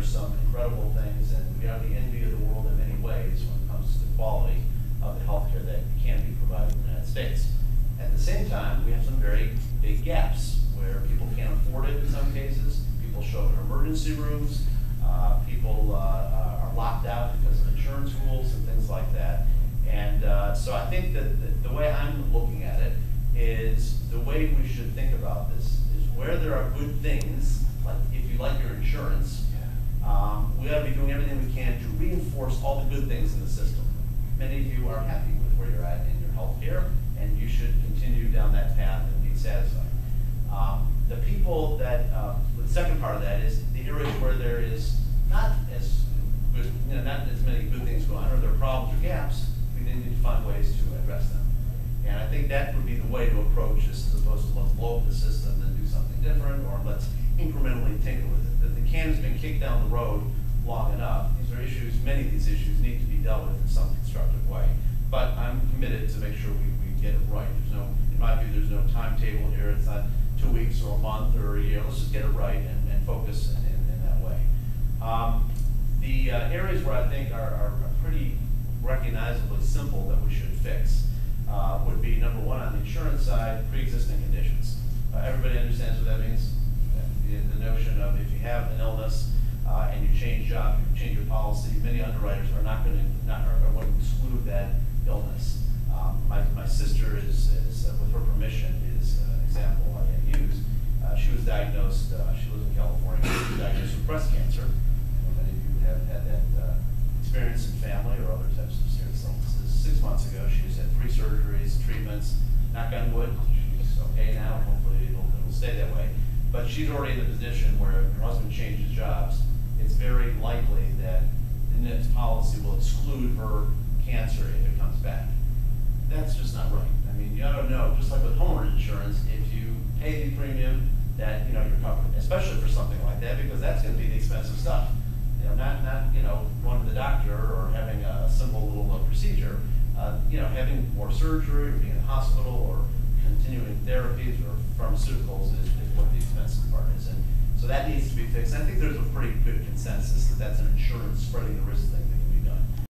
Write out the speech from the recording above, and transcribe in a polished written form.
there's some incredible things, and we are the envy of the world in many ways when it comes to the quality of the healthcare that can be provided in the United States. At the same time, we have some very big gaps where people can't afford it in some cases. People show up in emergency rooms. People are locked out because of insurance rules and things like that. And so I think that the way I'm looking at it is the way we should think about this is where there are good things, like if you like your insurance, we ought to be doing everything we can to reinforce all the good things in the system. Many of you are happy with where you're at in your health care, and you should continue down that path and be satisfied. The people that, the second part of that is the areas where there is not as good, not as many good things going on, or there are problems or gaps, we then need to find ways to address them. And I think that would be the way to approach this, as opposed to let's blow up the system and do something different, or let's incrementally tinker with it. The can has been kicked down the road long enough. These are issues, many of these issues need to be dealt with in some constructive way. But I'm committed to make sure we get it right. There's no, in my view, there's no timetable here. It's not 2 weeks or a month or a year. Let's just get it right and focus in that way. The areas where I think are pretty recognizably simple that we should fix would be, number one, on the insurance side, pre-existing conditions. Everybody understands what that means? The notion of if you have an illness and you change job, you change your policy, many underwriters are not going to exclude that illness. My sister is with her permission, is an example I use. She was diagnosed, she lives in California, she was diagnosed with breast cancer. Many of you have had that experience in family or other types of serious illnesses. 6 months ago, she has had 3 surgeries, treatments, knock on wood, she's okay now, hopefully it'll stay that way. But she's already in the position where her husband changes jobs. It's very likely that the next policy will exclude her cancer if it comes back. That's just not right. I mean, you ought to know, just like with homeowners insurance, if you pay the premium, that you're covered, especially for something like that, because that's going to be the expensive stuff. Not going to the doctor or having a simple little procedure. Having more surgery or being in the hospital or continuing therapies or pharmaceuticals is what the expensive part is, and so that needs to be fixed. And I think there's a pretty good consensus that that's an insurance spreading the risk thing